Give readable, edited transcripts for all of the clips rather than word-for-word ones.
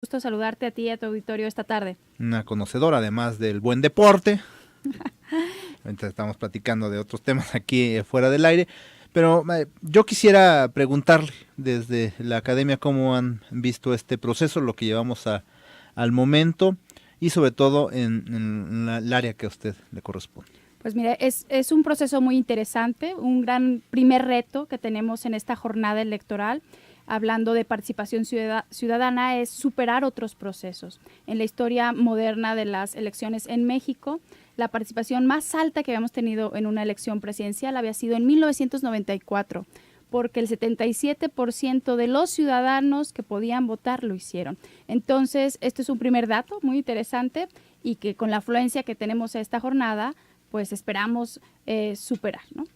Gusto saludarte a ti y a tu auditorio esta tarde. Una conocedora además del buen deporte. Ahorita estamos platicando de otros temas aquí fuera del aire, pero yo quisiera preguntarle desde la academia cómo han visto este proceso, lo que llevamos al momento y sobre todo en el área que a usted le corresponde. Pues mira, es un proceso muy interesante, un gran primer reto que tenemos en esta jornada electoral. Hablando de participación ciudadana, es superar otros procesos. En la historia moderna de las elecciones en México, la participación más alta que habíamos tenido en una elección presidencial había sido en 1994, porque el 77% de los ciudadanos que podían votar lo hicieron. Entonces, esto es un primer dato muy interesante y que con la afluencia que tenemos a esta jornada, pues esperamos superar, ¿no?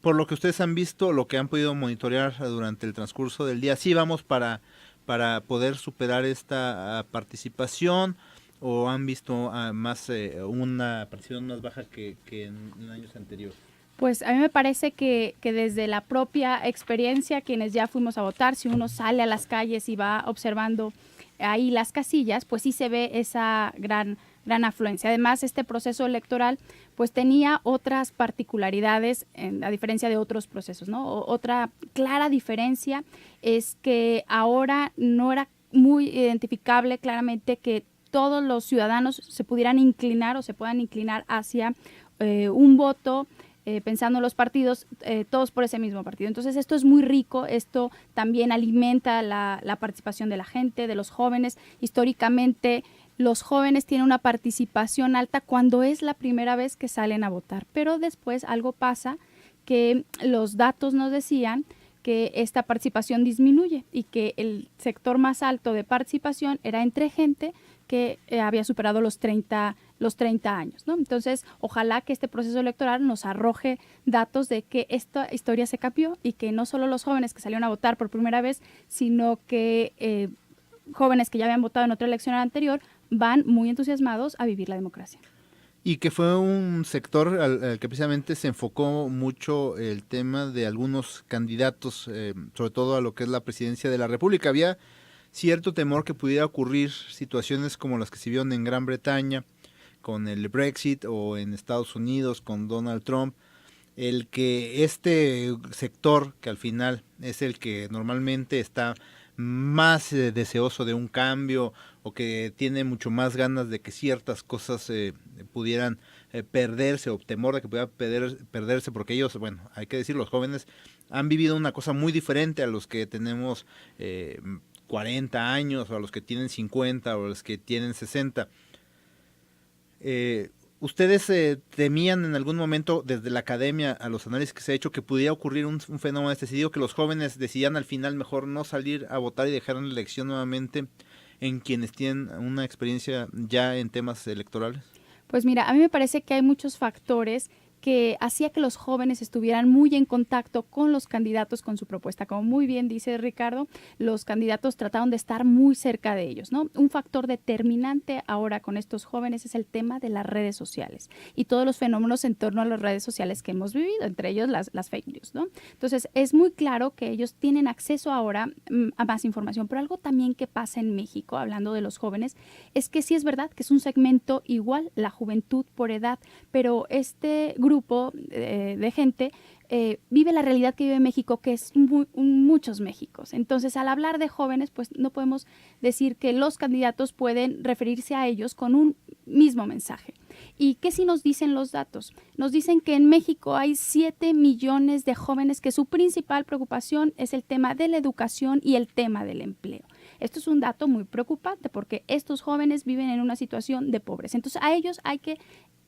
Por lo que ustedes han visto, lo que han podido monitorear durante el transcurso del día, ¿sí vamos para poder superar esta participación o han visto más una participación más baja que en años anteriores? Pues a mí me parece que desde la propia experiencia, quienes ya fuimos a votar, si uno sale a las calles y va observando ahí las casillas, pues sí se ve esa gran afluencia. Además, este proceso electoral pues tenía otras particularidades a diferencia de otros procesos, ¿no? Otra clara diferencia es que ahora no era muy identificable claramente que todos los ciudadanos se pudieran inclinar o se puedan inclinar hacia un voto pensando en los partidos, todos por ese mismo partido. Entonces esto es muy rico, esto también alimenta la participación de la gente, de los jóvenes. Históricamente los jóvenes tienen una participación alta cuando es la primera vez que salen a votar, pero después algo pasa que los datos nos decían que esta participación disminuye y que el sector más alto de participación era entre gente que había superado los 30 años, ¿no? Entonces, ojalá que este proceso electoral nos arroje datos de que esta historia se cambió y que no solo los jóvenes que salieron a votar por primera vez, sino que jóvenes que ya habían votado en otra elección anterior van muy entusiasmados a vivir la democracia. Y que fue un sector al que precisamente se enfocó mucho el tema de algunos candidatos, sobre todo a lo que es la presidencia de la República. Había cierto temor que pudiera ocurrir situaciones como las que se vieron en Gran Bretaña con el Brexit o en Estados Unidos con Donald Trump, el que este sector, que al final es el que normalmente está más deseoso de un cambio o que tiene mucho más ganas de que ciertas cosas pudieran perderse o temor de que pudiera perderse, porque ellos, bueno, hay que decir, los jóvenes han vivido una cosa muy diferente a los que tenemos 40 años o a los que tienen 50 o a los que tienen 60. ¿Ustedes temían en algún momento desde la academia a los análisis que se ha hecho que pudiera ocurrir un fenómeno de este sentido, que los jóvenes decidían al final mejor no salir a votar y dejaran la elección nuevamente en quienes tienen una experiencia ya en temas electorales? Pues mira, a mí me parece que hay muchos factores que hacía que los jóvenes estuvieran muy en contacto con los candidatos, con su propuesta. Como muy bien dice Ricardo, los candidatos trataron de estar muy cerca de ellos, ¿no? Un factor determinante ahora con estos jóvenes es el tema de las redes sociales y todos los fenómenos en torno a las redes sociales que hemos vivido, entre ellos las fake news, ¿no? Entonces, es muy claro que ellos tienen acceso ahora a más información, pero algo también que pasa en México, hablando de los jóvenes, es que sí es verdad que es un segmento igual, la juventud por edad, pero este grupo de gente vive la realidad que vive México, que es muchos Méxicos. Entonces, al hablar de jóvenes, pues no podemos decir que los candidatos pueden referirse a ellos con un mismo mensaje. ¿Y qué sí nos dicen los datos? Nos dicen que en México hay 7 millones de jóvenes que su principal preocupación es el tema de la educación y el tema del empleo. Esto es un dato muy preocupante porque estos jóvenes viven en una situación de pobreza. Entonces, a ellos hay que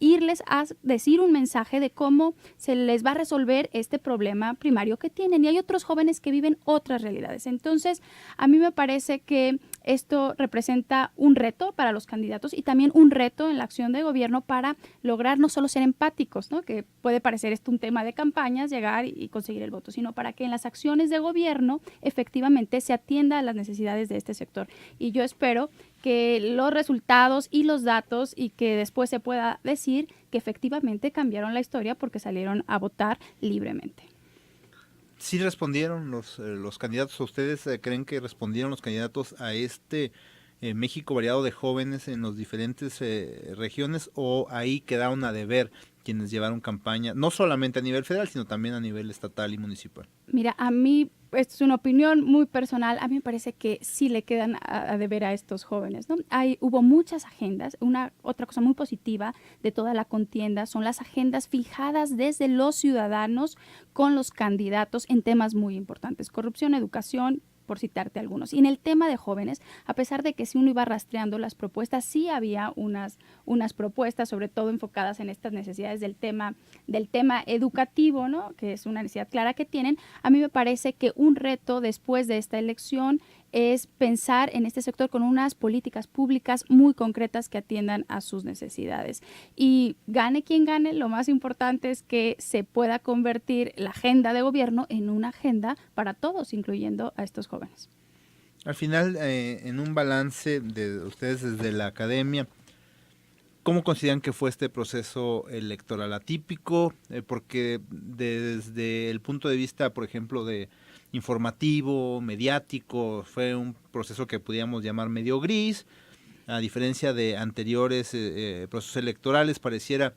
irles a decir un mensaje de cómo se les va a resolver este problema primario que tienen. Y hay otros jóvenes que viven otras realidades. Entonces, a mí me parece que esto representa un reto para los candidatos y también un reto en la acción de gobierno para lograr no solo ser empáticos, ¿no? Que puede parecer esto un tema de campañas, llegar y conseguir el voto, sino para que en las acciones de gobierno efectivamente se atienda a las necesidades de este sector. Y yo espero que los resultados y los datos y que después se pueda decir que efectivamente cambiaron la historia porque salieron a votar libremente. ¿Sí respondieron los candidatos? ¿Ustedes creen que respondieron los candidatos a este México variado de jóvenes en las diferentes regiones, o ahí quedaron a deber quienes llevaron campaña, no solamente a nivel federal, sino también a nivel estatal y municipal? Mira, a mí, esto es una opinión muy personal, a mí me parece que sí le quedan a deber a estos jóvenes, ¿no? Hubo muchas agendas. Otra cosa muy positiva de toda la contienda son las agendas fijadas desde los ciudadanos con los candidatos en temas muy importantes: corrupción, educación, por citarte algunos. Y en el tema de jóvenes, a pesar de que si uno iba rastreando las propuestas, sí había unas propuestas, sobre todo enfocadas en estas necesidades del tema educativo, ¿no? Que es una necesidad clara que tienen. A mí me parece que un reto después de esta elección es pensar en este sector con unas políticas públicas muy concretas que atiendan a sus necesidades. Y gane quien gane, lo más importante es que se pueda convertir la agenda de gobierno en una agenda para todos, incluyendo a estos jóvenes. Al final, en un balance de ustedes desde la academia, ¿cómo consideran que fue este proceso electoral atípico? Porque desde el punto de vista, por ejemplo, de informativo, mediático, fue un proceso que podríamos llamar medio gris. A diferencia de anteriores procesos electorales, pareciera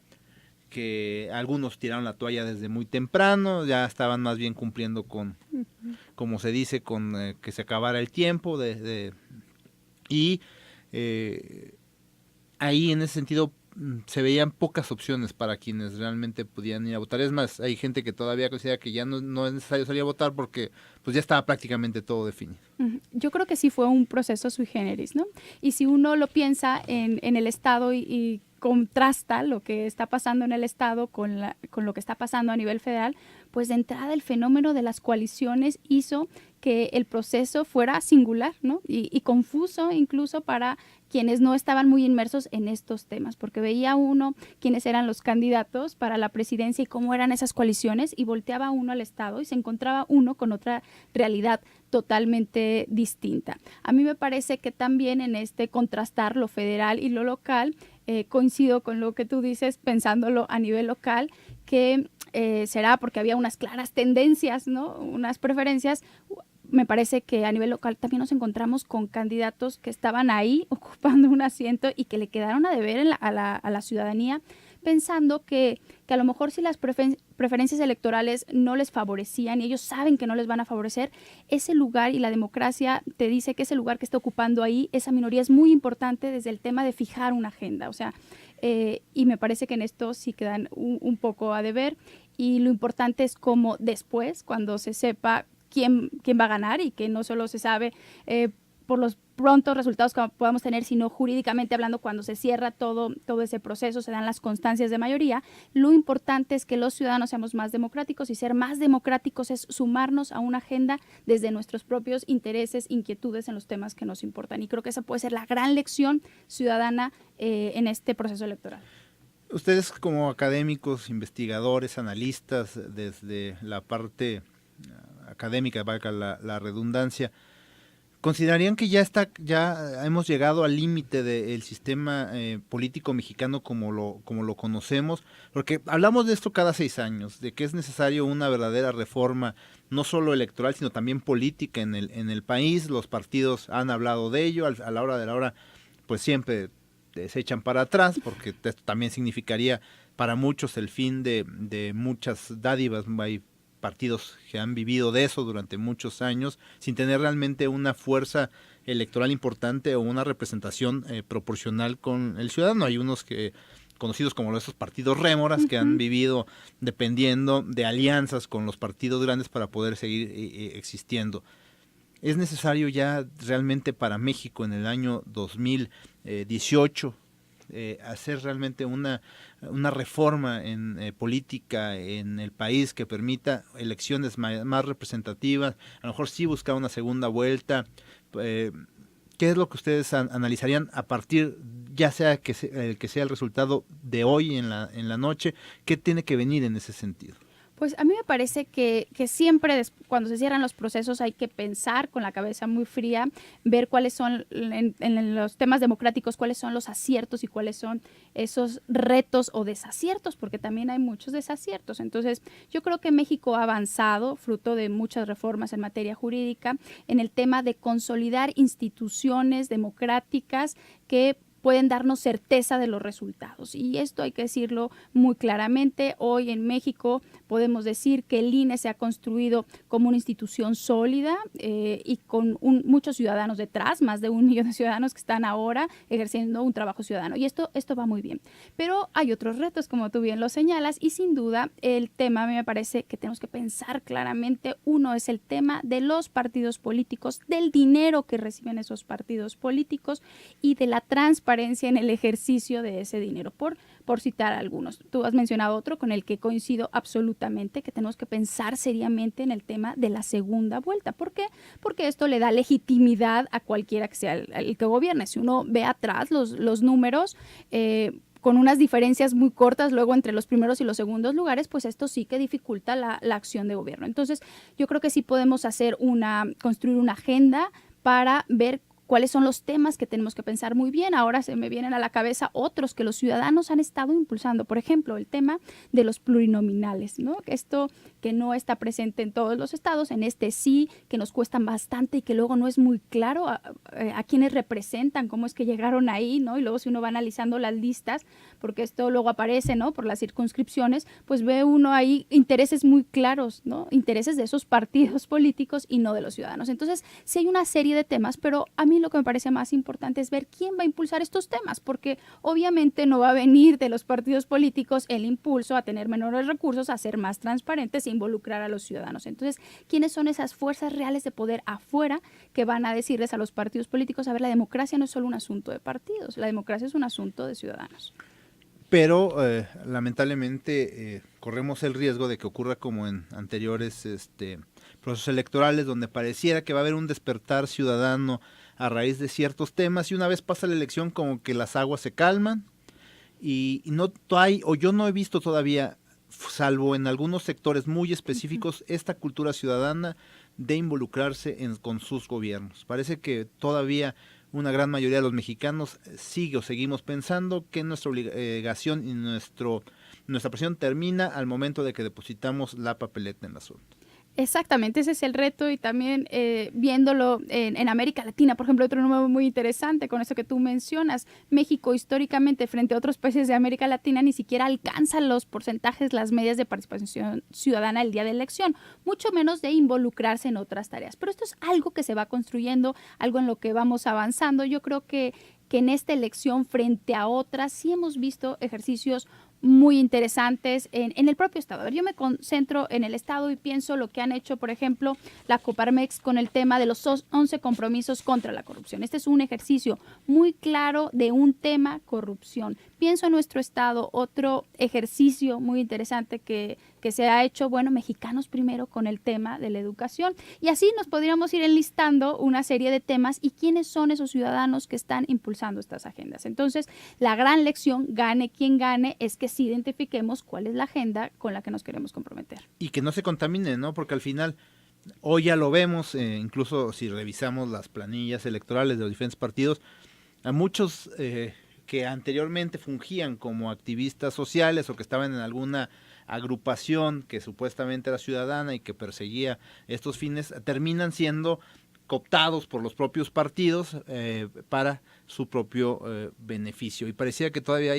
que algunos tiraron la toalla desde muy temprano, ya estaban más bien cumpliendo con, como se dice, con que se acabara el tiempo y ahí en ese sentido se veían pocas opciones para quienes realmente podían ir a votar. Es más, hay gente que todavía considera que ya no es necesario salir a votar porque pues ya estaba prácticamente todo definido. Yo creo que sí fue un proceso sui generis, ¿no? Y si uno lo piensa en el Estado y contrasta lo que está pasando en el Estado con lo que está pasando a nivel federal, pues de entrada el fenómeno de las coaliciones hizo que el proceso fuera singular, ¿no? Y confuso incluso para quienes no estaban muy inmersos en estos temas, porque veía uno quiénes eran los candidatos para la presidencia y cómo eran esas coaliciones, y volteaba uno al Estado y se encontraba uno con otra realidad totalmente distinta. A mí me parece que también en este contrastar lo federal y lo local, coincido con lo que tú dices, pensándolo a nivel local, que será porque había unas claras tendencias, ¿no? Unas preferencias. Me parece que a nivel local también nos encontramos con candidatos que estaban ahí ocupando un asiento y que le quedaron a deber a la ciudadanía, pensando que a lo mejor si las preferencias electorales no les favorecían y ellos saben que no les van a favorecer, ese lugar, y la democracia te dice que ese lugar que está ocupando ahí, esa minoría, es muy importante desde el tema de fijar una agenda. O sea, y me parece que en esto sí quedan un poco a deber, y lo importante es cómo después, cuando se sepa quién va a ganar, y que no solo se sabe por los prontos resultados que podamos tener, sino jurídicamente hablando, cuando se cierra todo ese proceso, se dan las constancias de mayoría. Lo importante es que los ciudadanos seamos más democráticos, y ser más democráticos es sumarnos a una agenda desde nuestros propios intereses, inquietudes en los temas que nos importan. Y creo que esa puede ser la gran lección ciudadana en este proceso electoral. Ustedes como académicos, investigadores, analistas, desde la parte académica, valga la redundancia, ¿considerarían que ya hemos llegado al límite del sistema político mexicano como lo conocemos? Porque hablamos de esto cada 6 años, de que es necesario una verdadera reforma, no solo electoral, sino también política en el país. Los partidos han hablado de ello, a la hora de la hora, pues siempre se echan para atrás, porque esto también significaría para muchos el fin de muchas dádivas. Hay partidos que han vivido de eso durante muchos años sin tener realmente una fuerza electoral importante o una representación proporcional con el ciudadano. Hay unos conocidos como esos partidos rémoras que han vivido dependiendo de alianzas con los partidos grandes para poder seguir existiendo. ¿Es necesario ya realmente para México en el año 2018 hacer realmente una reforma en política en el país que permita elecciones más representativas? A lo mejor sí buscar una segunda vuelta. ¿Qué es lo que ustedes analizarían a partir, ya sea que sea el resultado de hoy en la noche? ¿Qué tiene que venir en ese sentido? Pues a mí me parece que siempre cuando se cierran los procesos hay que pensar con la cabeza muy fría, ver cuáles son en los temas democráticos, cuáles son los aciertos y cuáles son esos retos o desaciertos, porque también hay muchos desaciertos. Entonces, yo creo que México ha avanzado, fruto de muchas reformas en materia jurídica, en el tema de consolidar instituciones democráticas que pueden darnos certeza de los resultados. Y esto hay que decirlo muy claramente. Hoy en México podemos decir que el INE se ha construido como una institución sólida y con muchos ciudadanos detrás, más de 1 millón de ciudadanos que están ahora ejerciendo un trabajo ciudadano. Y esto va muy bien. Pero hay otros retos, como tú bien lo señalas, y sin duda el tema, a mí me parece que tenemos que pensar claramente. Uno es el tema de los partidos políticos, del dinero que reciben esos partidos políticos y de la transparencia en el ejercicio de ese dinero, por citar algunos. Tú has mencionado otro con el que coincido absolutamente, que tenemos que pensar seriamente en el tema de la segunda vuelta. ¿Por qué? Porque esto le da legitimidad a cualquiera que sea el que gobierne. Si uno ve atrás los números, con unas diferencias muy cortas luego entre los primeros y los segundos lugares, pues esto sí que dificulta la acción de gobierno. Entonces, yo creo que sí podemos construir una agenda para ver cuáles son los temas que tenemos que pensar muy bien. Ahora se me vienen a la cabeza otros que los ciudadanos han estado impulsando. Por ejemplo, el tema de los plurinominales, ¿no? Esto que no está presente en todos los estados, en este sí, que nos cuestan bastante y que luego no es muy claro a quiénes representan, cómo es que llegaron ahí, ¿no? Y luego si uno va analizando las listas, porque esto luego aparece, ¿no? Por las circunscripciones, pues ve uno ahí intereses muy claros, ¿no? Intereses de esos partidos políticos y no de los ciudadanos. Entonces, sí hay una serie de temas, pero a mí lo que me parece más importante es ver quién va a impulsar estos temas, porque obviamente no va a venir de los partidos políticos el impulso a tener menores recursos, a ser más transparentes e involucrar a los ciudadanos. Entonces, ¿quiénes son esas fuerzas reales de poder afuera que van a decirles a los partidos políticos, a ver, la democracia no es solo un asunto de partidos, la democracia es un asunto de ciudadanos? Pero lamentablemente corremos el riesgo de que ocurra como en anteriores procesos electorales, donde pareciera que va a haber un despertar ciudadano a raíz de ciertos temas, y una vez pasa la elección como que las aguas se calman y no hay, o yo no he visto todavía, salvo en algunos sectores muy específicos, esta cultura ciudadana de involucrarse con sus gobiernos. Parece que todavía una gran mayoría de los mexicanos seguimos pensando que nuestra obligación y nuestra presión termina al momento de que depositamos la papeleta en la urna. Exactamente, ese es el reto, y también viéndolo en América Latina, por ejemplo, otro número muy interesante con eso que tú mencionas, México históricamente frente a otros países de América Latina ni siquiera alcanza los porcentajes, las medias de participación ciudadana el día de elección, mucho menos de involucrarse en otras tareas. Pero esto es algo que se va construyendo, algo en lo que vamos avanzando. Yo creo que en esta elección frente a otras sí hemos visto ejercicios muy interesantes en el propio Estado. A ver, yo me concentro en el Estado y pienso lo que han hecho, por ejemplo, la Coparmex con el tema de los 11 compromisos contra la corrupción. Este es un ejercicio muy claro de un tema corrupción. Pienso en nuestro Estado, otro ejercicio muy interesante que se ha hecho, bueno, Mexicanos Primero con el tema de la educación. Y así nos podríamos ir enlistando una serie de temas y quiénes son esos ciudadanos que están impulsando estas agendas. Entonces, la gran lección, gane quien gane, es que sí identifiquemos cuál es la agenda con la que nos queremos comprometer. Y que no se contamine, ¿no? Porque al final, hoy ya lo vemos, incluso si revisamos las planillas electorales de los diferentes partidos, a muchos que anteriormente fungían como activistas sociales o que estaban en alguna agrupación que supuestamente era ciudadana y que perseguía estos fines, terminan siendo cooptados por los propios partidos para su propio beneficio. Y parecía que todavía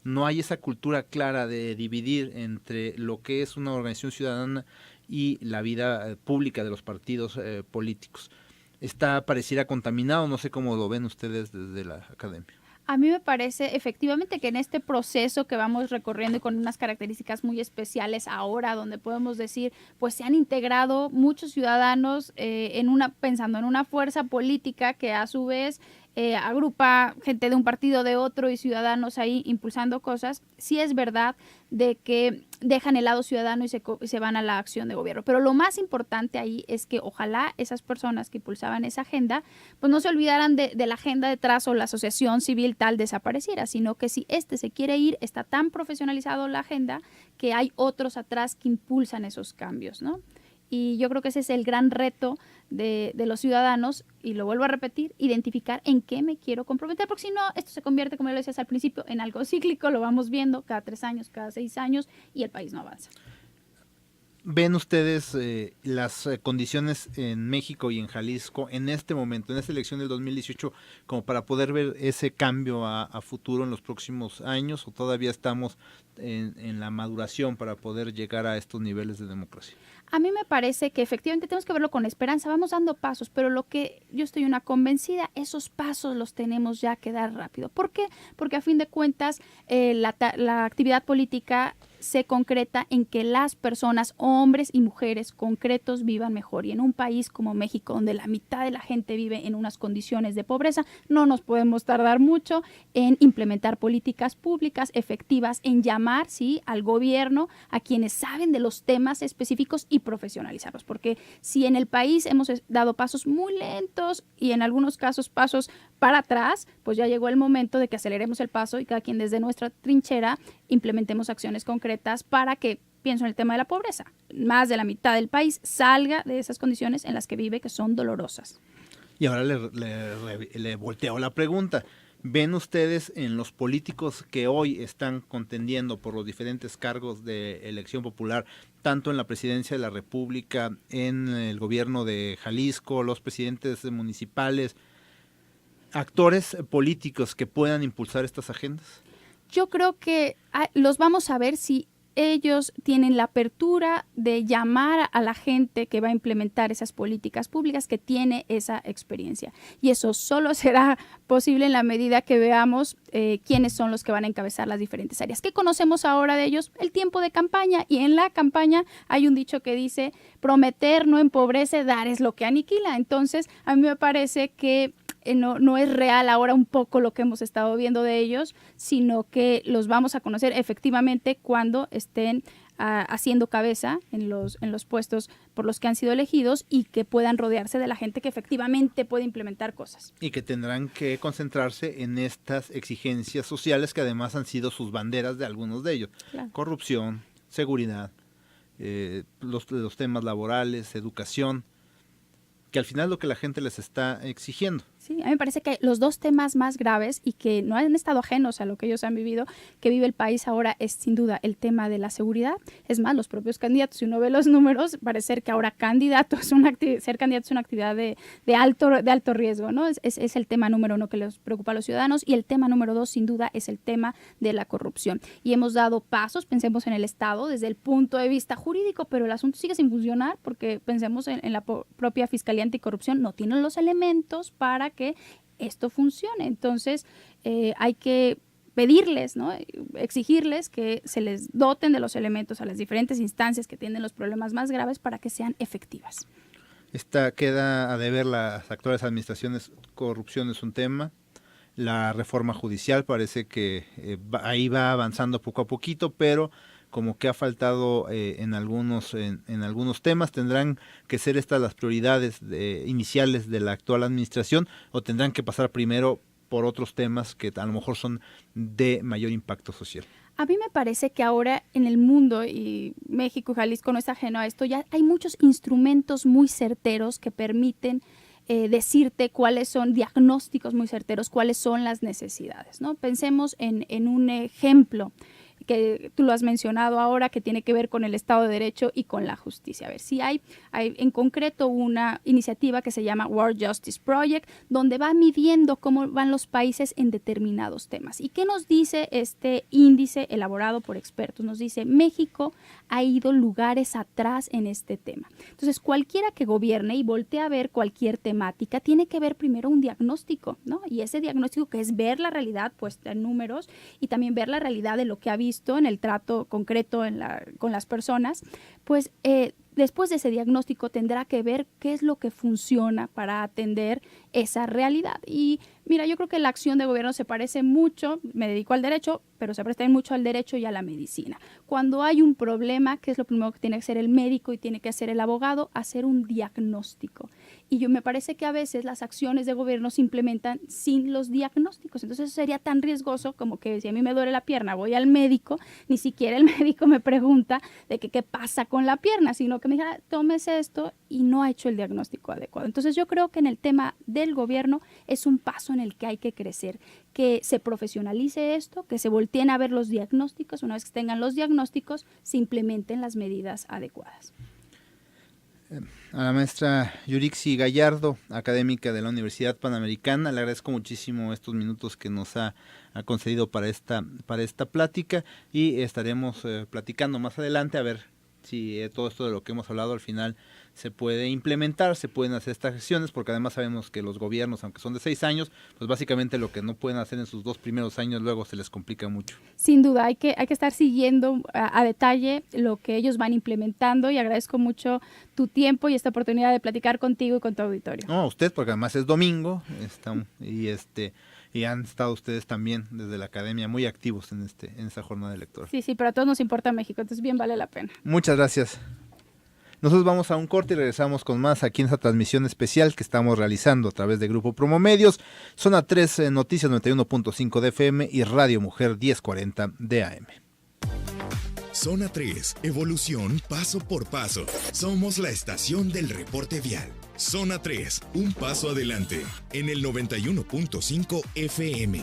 no hay esa cultura clara de dividir entre lo que es una organización ciudadana y la vida pública de los partidos políticos. Pareciera contaminado, no sé cómo lo ven ustedes desde la academia. A mí me parece efectivamente que en este proceso que vamos recorriendo y con unas características muy especiales ahora, donde podemos decir, pues se han integrado muchos ciudadanos pensando en una fuerza política que a su vez agrupa gente de un partido, de otro y ciudadanos ahí impulsando cosas, sí es verdad de que dejan el lado ciudadano y se van a la acción de gobierno. Pero lo más importante ahí es que ojalá esas personas que impulsaban esa agenda, pues no se olvidaran de la agenda detrás o la asociación civil tal desapareciera, sino que si se quiere ir, está tan profesionalizado la agenda que hay otros atrás que impulsan esos cambios, ¿no? Y yo creo que ese es el gran reto de los ciudadanos, y lo vuelvo a repetir, identificar en qué me quiero comprometer, porque si no, esto se convierte, como lo decías al principio, en algo cíclico, lo vamos viendo cada 3 años, cada 6 años, y el país no avanza. ¿Ven ustedes las condiciones en México y en Jalisco en este momento, en esta elección del 2018, como para poder ver ese cambio a futuro en los próximos años, o todavía estamos en la maduración para poder llegar a estos niveles de democracia? A mí me parece que efectivamente tenemos que verlo con esperanza, vamos dando pasos, pero lo que yo estoy una convencida, esos pasos los tenemos ya que dar rápido. ¿Por qué? Porque a fin de cuentas la actividad política se concreta en que las personas, hombres y mujeres concretos, vivan mejor. Y en un país como México, donde la mitad de la gente vive en unas condiciones de pobreza, no nos podemos tardar mucho en implementar políticas públicas efectivas, en llamar, sí, al gobierno, a quienes saben de los temas específicos y profesionalizarlos. Porque si en el país hemos dado pasos muy lentos y en algunos casos pasos para atrás, pues ya llegó el momento de que aceleremos el paso y cada quien desde nuestra trinchera implementemos acciones concretas para que, pienso en el tema de la pobreza, más de la mitad del país salga de esas condiciones en las que vive, que son dolorosas. Y ahora le volteo la pregunta. ¿Ven ustedes en los políticos que hoy están contendiendo por los diferentes cargos de elección popular, tanto en la presidencia de la República, en el gobierno de Jalisco, los presidentes municipales, actores políticos que puedan impulsar estas agendas? Yo creo que los vamos a ver si ellos tienen la apertura de llamar a la gente que va a implementar esas políticas públicas, que tiene esa experiencia. Y eso solo será posible en la medida que veamos quiénes son los que van a encabezar las diferentes áreas. ¿Qué conocemos ahora de ellos? El tiempo de campaña. Y en la campaña hay un dicho que dice, prometer no empobrece, dar es lo que aniquila. Entonces, a mí me parece que no es real ahora un poco lo que hemos estado viendo de ellos, sino que los vamos a conocer efectivamente cuando estén haciendo cabeza en los puestos por los que han sido elegidos y que puedan rodearse de la gente que efectivamente puede implementar cosas. Y que tendrán que concentrarse en estas exigencias sociales que además han sido sus banderas de algunos de ellos. Claro. Corrupción, seguridad, los temas laborales, educación, que al final es lo que la gente les está exigiendo. Sí, a mí me parece que los dos temas más graves y que no han estado ajenos a lo que ellos han vivido, que vive el país ahora, es sin duda el tema de la seguridad. Es más, los propios candidatos, si uno ve los números, parece que ahora ser candidato es una actividad de alto riesgo, ¿no? Es el tema número 1 que les preocupa a los ciudadanos, y el tema número 2, sin duda, es el tema de la corrupción. Y hemos dado pasos, pensemos en el Estado, desde el punto de vista jurídico, pero el asunto sigue sin funcionar, porque pensemos en la propia Fiscalía Anticorrupción, no tienen los elementos para que esto funcione. Entonces hay que pedirles, ¿no? Exigirles que se les doten de los elementos a las diferentes instancias que tienen los problemas más graves para que sean efectivas. Queda a deber las actuales administraciones. Corrupción es un tema. La reforma judicial parece que ahí va avanzando poco a poquito, pero como que ha faltado en algunos temas. ¿Tendrán que ser estas las prioridades iniciales de la actual administración, o tendrán que pasar primero por otros temas que a lo mejor son de mayor impacto social? A mí me parece que ahora en el mundo, y México y Jalisco no es ajeno a esto, ya hay muchos instrumentos muy certeros que permiten decirte cuáles son, diagnósticos muy certeros, cuáles son las necesidades, ¿no? Pensemos en un ejemplo que tú lo has mencionado ahora, que tiene que ver con el Estado de Derecho y con la justicia. A ver, si hay en concreto una iniciativa que se llama World Justice Project, donde va midiendo cómo van los países en determinados temas. ¿Y qué nos dice este índice elaborado por expertos? Nos dice, México ha ido lugares atrás en este tema. Entonces, cualquiera que gobierne y voltee a ver cualquier temática, tiene que ver primero un diagnóstico, ¿no? Y ese diagnóstico, que es ver la realidad puesta en números y también ver la realidad de lo que ha visto en el trato concreto con las personas, pues después de ese diagnóstico tendrá que ver qué es lo que funciona para atender esa realidad. Y mira, yo creo que la acción de gobierno se parece mucho, me dedico al derecho, pero se parece mucho al derecho y a la medicina. Cuando hay un problema, ¿qué es lo primero que tiene que hacer el médico y tiene que hacer el abogado? Hacer un diagnóstico. Y me parece que a veces las acciones de gobierno se implementan sin los diagnósticos. Entonces eso sería tan riesgoso como que si a mí me duele la pierna, voy al médico, ni siquiera el médico me pregunta de qué pasa con la pierna, sino que me diga, tómese esto, y no ha hecho el diagnóstico adecuado. Entonces yo creo que en el tema del gobierno es un paso en el que hay que crecer, que se profesionalice esto, que se volteen a ver los diagnósticos, una vez que tengan los diagnósticos, se implementen las medidas adecuadas. A la maestra Yurixi Gallardo, académica de la Universidad Panamericana, le agradezco muchísimo estos minutos que nos ha concedido para esta plática, y estaremos platicando más adelante a ver si todo esto de lo que hemos hablado al final se puede implementar, se pueden hacer estas gestiones, porque además sabemos que los gobiernos, aunque son de 6 años, pues básicamente lo que no pueden hacer en sus 2 primeros años luego se les complica mucho. Sin duda, hay que estar siguiendo a detalle lo que ellos van implementando, y agradezco mucho tu tiempo y esta oportunidad de platicar contigo y con tu auditorio. No, a usted, porque además es domingo, y han estado ustedes también desde la academia muy activos en esta jornada electoral. Sí, pero a todos nos importa México, entonces bien vale la pena. Muchas gracias. Nosotros vamos a un corte y regresamos con más aquí en esta transmisión especial que estamos realizando a través de Grupo Promomedios, Zona 3 Noticias 91.5 de FM y Radio Mujer 1040 de AM. Zona 3, evolución paso por paso. Somos la estación del reporte vial. Zona 3, un paso adelante, en el 91.5 FM.